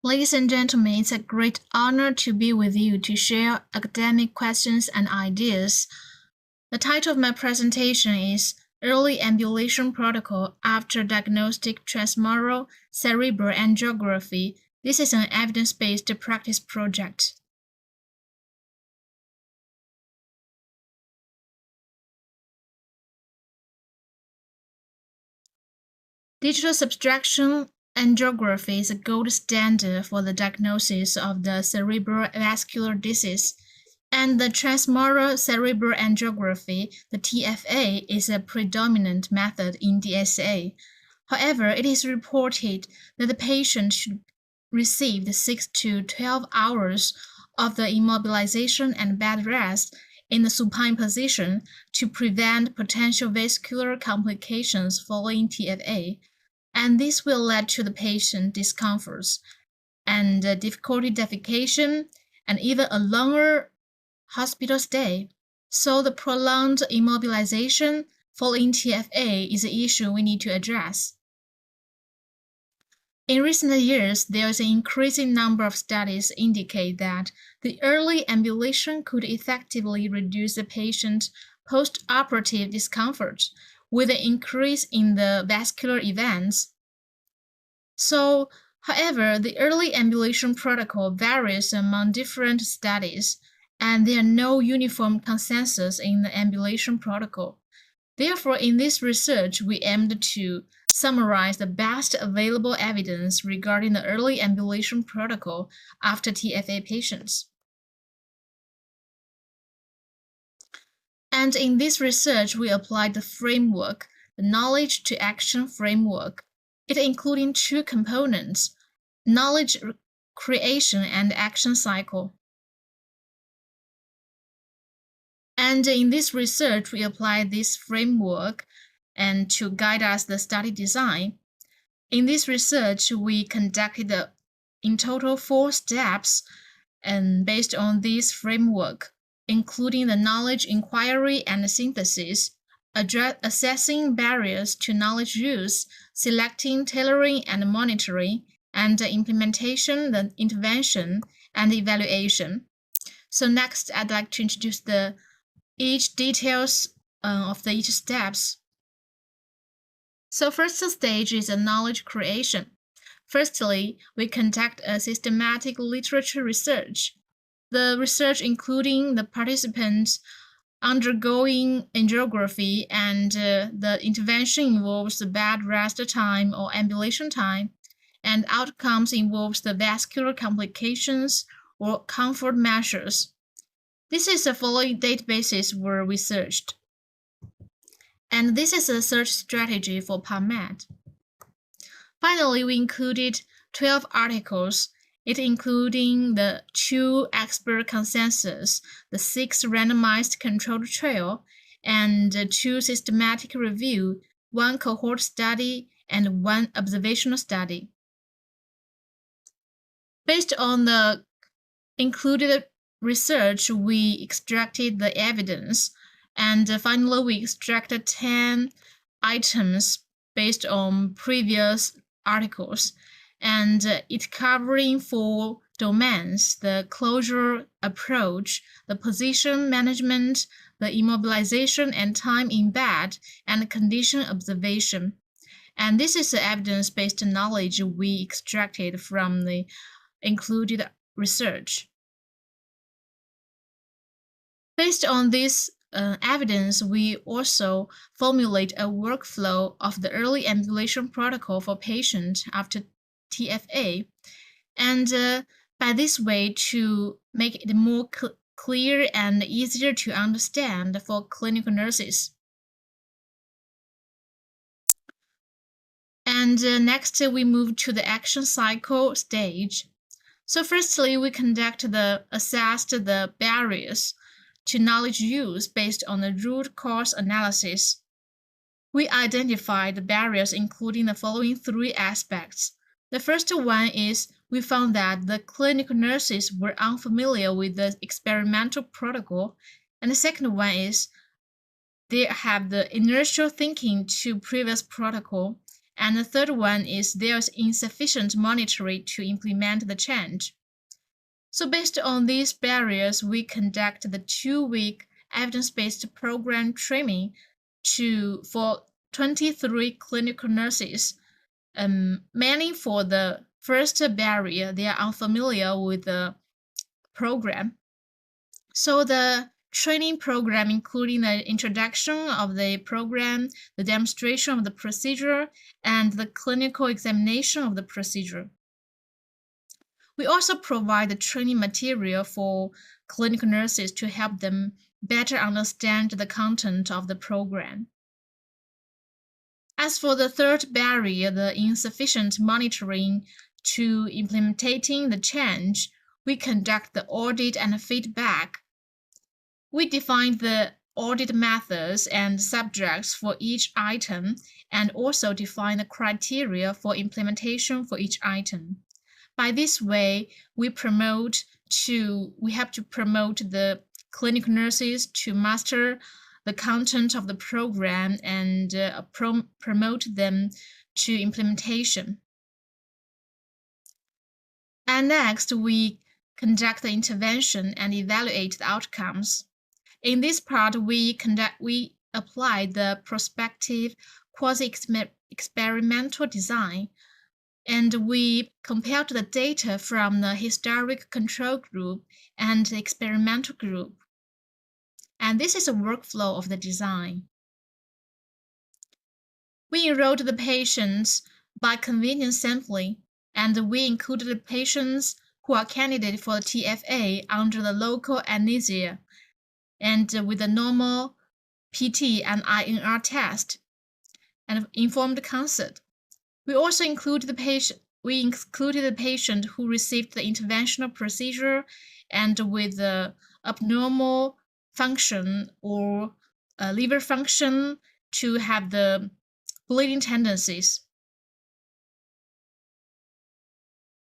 Ladies and gentlemen, it's a great honor to be with you to share academic questions and ideas. The title of my presentation is Early Ambulation Protocol After Diagnostic Transfemoral Cerebral Angiography. This is an evidence-based practice project. Digital subtraction angiography is a gold standard for the diagnosis of the cerebral vascular disease, and the transfemoral cerebral angiography, the TFA, is a predominant method in DSA. However, it is reported that the patient should receive 6 to 12 hours of the immobilization and bed rest in the supine position to prevent potential vascular complications following TFA, and this will lead to the patient discomforts and difficulty defecation and even a longer hospital stay. So the prolonged immobilization following TFA is an issue we need to address. In recent years, there is an increasing number of studies indicate that the early ambulation could effectively reduce the patient's post-operative discomfort with an increase in the vascular events. So, however, the early ambulation protocol varies among different studies, and there are no uniform consensus in the ambulation protocol. Therefore, in this research, we aimed to summarize the best available evidence regarding the early ambulation protocol after TFA patients. And in this research, we applied the framework, the knowledge to action framework. It including two components, knowledge creation and action cycle. And in this research, we applied this framework and to guide us the study design. In this research, we conducted in total 4 steps and based on this framework, including the knowledge inquiry and synthesis, assessing barriers to knowledge use, selecting, tailoring, and monitoring, and implementation, the intervention, and evaluation. So next, I'd like to introduce each details of each steps. So first stage is a knowledge creation. Firstly, we conduct a systematic literature research. The research including the participants undergoing angiography and the intervention involves the bed rest time or ambulation time, and outcomes involves the vascular complications or comfort measures. This is the following databases were researched. And this is a search strategy for PubMed. Finally, we included 12 articles, it including the 2 expert consensus, the 6 randomized controlled trial, and 2 systematic review, 1 cohort study, and 1 observational study. Based on the included research, we extracted the evidence, and finally we extracted 10 items based on previous articles, and it covering 4 domains: the closure approach, the position management, the immobilization and time in bed, and condition observation. And this is the evidence-based knowledge we extracted from the included research. Based on this evidence, we also formulate a workflow of the early ambulation protocol for patients after TFA, and by this way to make it more clear and easier to understand for clinical nurses. And next, we move to the action cycle stage. So firstly, we assessed the barriers to knowledge use based on the root cause analysis. We identified the barriers including the following 3 aspects. The first one is we found that the clinical nurses were unfamiliar with the experimental protocol, and the second one is they have the inertial thinking to previous protocol, And the third one is there's insufficient monitoring to implement the change. So based on these barriers, we conduct the 2-week evidence-based program training for 23 clinical nurses. Mainly for the first barrier, they are unfamiliar with the program. So the training program, including the introduction of the program, the demonstration of the procedure, and the clinical examination of the procedure. We also provide the training material for clinical nurses to help them better understand the content of the program. As for the third barrier, the insufficient monitoring to implementing the change, we conduct the audit and feedback. We define the audit methods and subjects for each item and also define the criteria for implementation for each item. By this way, we have to promote the clinical nurses to master the content of the program and promote them to implementation. And next, we conduct the intervention and evaluate the outcomes. In this part, we apply the prospective quasi-experimental design, and we compared the data from the historic control group and the experimental group. And this is a workflow of the design. We enrolled the patients by convenience sampling, and we included the patients who are candidates for the TFA under the local anesthesia and with the normal PT and INR test and informed consent. We also included the patient who received the interventional procedure and with the abnormal function or liver function to have the bleeding tendencies.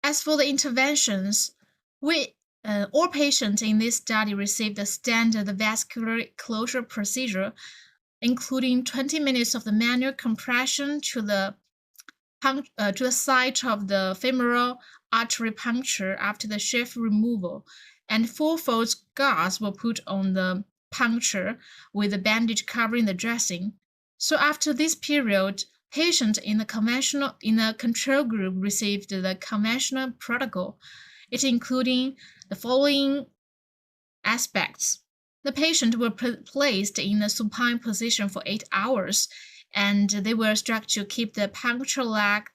As for the interventions, all patients in this study received the standard vascular closure procedure, including 20 minutes of the manual compression to the site of the femoral artery puncture after the sheath removal, and 4-fold gauze were put on the puncture with a bandage covering the dressing. So after this period, patients in the control group received the conventional protocol. It including the following aspects. The patient were placed in a supine position for 8 hours, and they were instructed to keep the puncture leg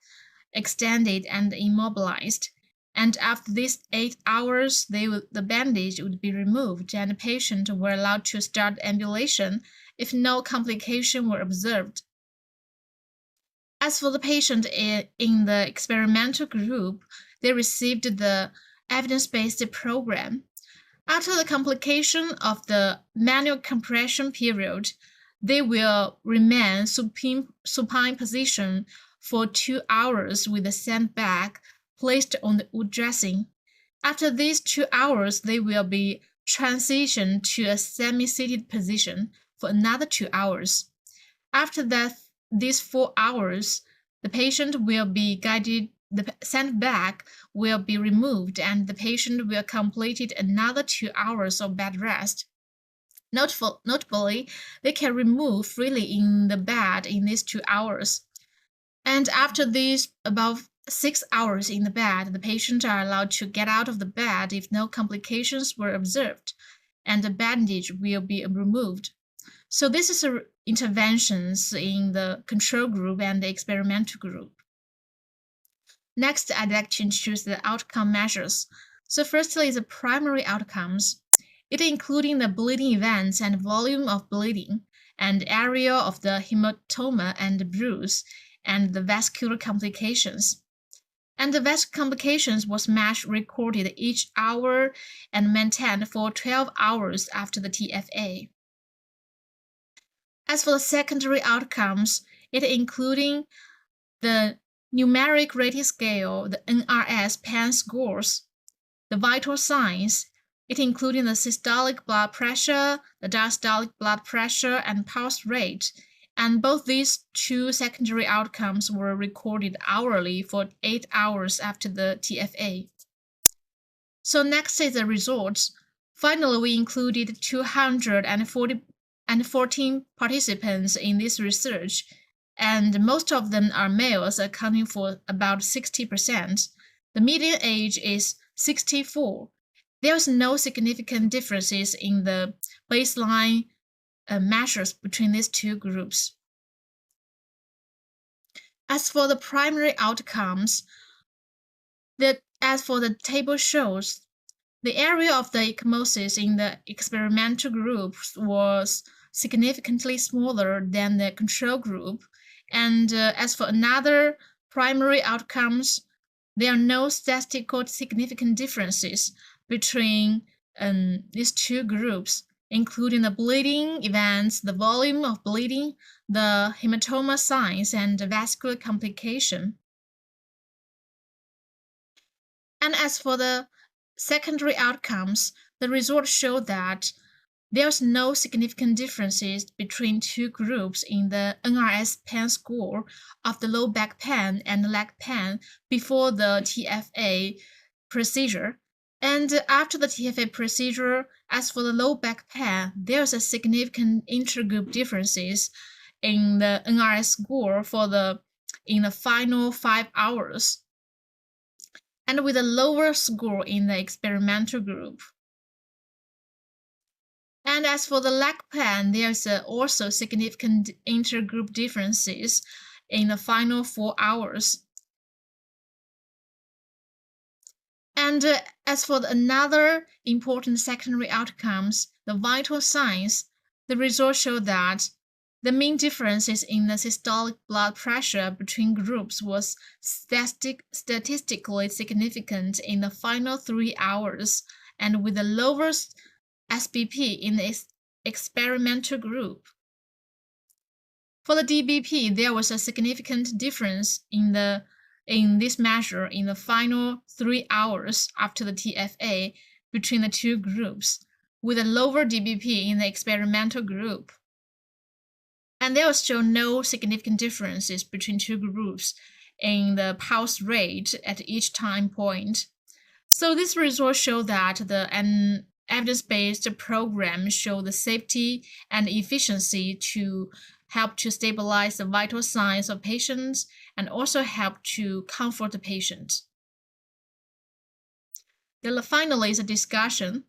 extended and immobilized. And after these 8 hours, the bandage would be removed, and the patient were allowed to start ambulation if no complication were observed. As for the patient in the experimental group, they received the evidence-based program. After the complication of the manual compression period, they will remain supine position for 2 hours with the sandbag placed on the wood dressing. After these 2 hours, they will be transitioned to a semi-seated position for another 2 hours. After these 4 hours, the patient will be guided, the sandbag will be removed, and the patient will complete another 2 hours of bed rest. Notably, they can move freely in the bed in these 2 hours. And after these about 6 hours in the bed, the patients are allowed to get out of the bed if no complications were observed, and the bandage will be removed. So this is interventions in the control group and the experimental group. Next, I'd like to introduce the outcome measures. So firstly is the primary outcomes. It including the bleeding events and volume of bleeding, and area of the hematoma and bruise, and the vascular complications. And the vascular complications was recorded each hour and maintained for 12 hours after the TFA. As for the secondary outcomes, it including the numeric rating scale, the NRS PAN scores, the vital signs, it including the systolic blood pressure, the diastolic blood pressure, and pulse rate, And both these two secondary outcomes were recorded hourly for 8 hours after the TFA. So next is the results. Finally, we included 214 participants in this research, and most of them are males, accounting for about 60%. The median age is 64. There's no significant differences in the baseline measures between these two groups. As for the primary outcomes, as for the table shows, the area of the ecchymosis in the experimental group was significantly smaller than the control group. And as for another primary outcomes, there are no statistical significant differences between these two groups, including the bleeding events, the volume of bleeding, the hematoma signs, and the vascular complication. And as for the secondary outcomes, the results show that there's no significant differences between two groups in the NRS pain score of the low back pain and leg pain before the TFA procedure. And after the TFA procedure, as for the low back pain, there's a significant intergroup differences in the NRS score in the final 5 hours, and with a lower score in the experimental group. And as for the leg pain, there's also significant intergroup differences in the final 4 hours. And as for another important secondary outcomes, the vital signs, the results show that the mean differences in the systolic blood pressure between groups was statistically significant in the final 3 hours, and with the lowest SBP in the experimental group. For the DBP, there was a significant difference in this measure in the final 3 hours after the TFA between the two groups, with a lower DBP in the experimental group. And there were still no significant differences between two groups in the pulse rate at each time point. So these results show that an evidence-based program show the safety and efficiency to help to stabilize the vital signs of patients and also help to comfort the patient. Then finally is a discussion.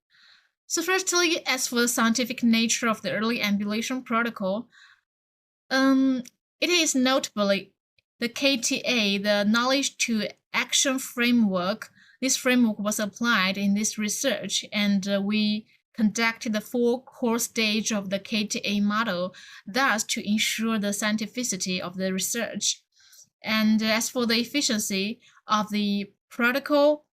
So firstly, as for the scientific nature of the early ambulation protocol, it is notably the KTA, the knowledge to action framework. This framework was applied in this research, and we conducted the 4 core stage of the KTA model, thus to ensure the scientificity of the research. And as for the efficiency of the protocol,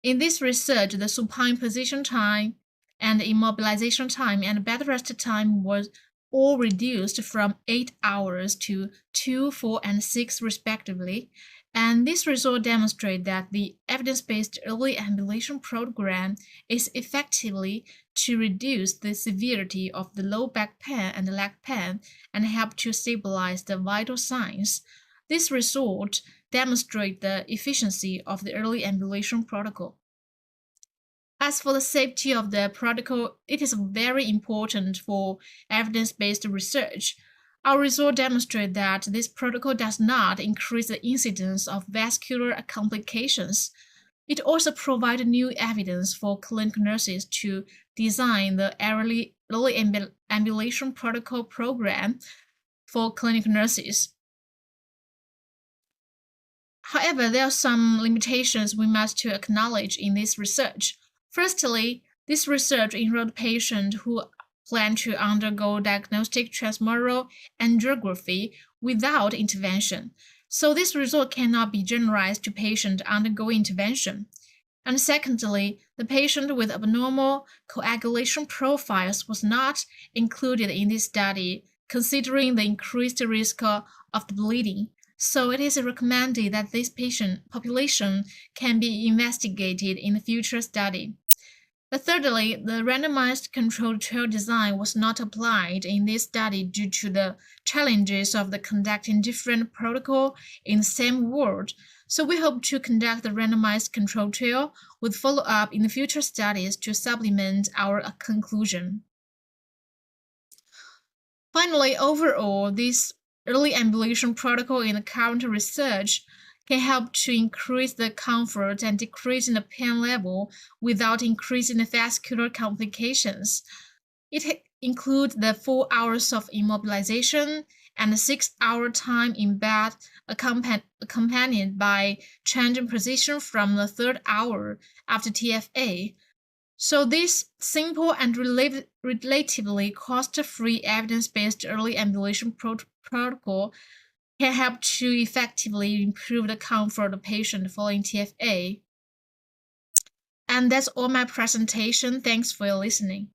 in this research, the supine position time and immobilization time and bed rest time was all reduced from 8 hours to 2, 4, and 6 respectively. And this result demonstrates that the evidence-based early ambulation program is effectively to reduce the severity of the low back pain and leg pain and help to stabilize the vital signs. This result demonstrates the efficiency of the early ambulation protocol. As for the safety of the protocol, it is very important for evidence-based research. Our results demonstrate that this protocol does not increase the incidence of vascular complications. It also provides new evidence for clinical nurses to design the early ambulation protocol program for clinical nurses. However, there are some limitations we must acknowledge in this research. Firstly, this research enrolled patients who plan to undergo diagnostic transfemoral angiography without intervention, so this result cannot be generalized to patients undergoing intervention. And secondly, the patient with abnormal coagulation profiles was not included in this study, considering the increased risk of the bleeding. So it is recommended that this patient population can be investigated in the future study. Thirdly, the randomized controlled trial design was not applied in this study due to the challenges of the conducting different protocol in the same ward. So we hope to conduct the randomized controlled trial with follow-up in the future studies to supplement our conclusion. Finally, overall, this early ambulation protocol in the current research can help to increase the comfort and decrease in the pain level without increasing the vascular complications. It includes the 4 hours of immobilization and a 6-hour time in bed accompanied by change in position from the 3rd hour after TFA. So this simple and relatively cost-free evidence-based early ambulation protocol can help to effectively improve the comfort of the patient following TFA. And that's all my presentation. Thanks for your listening.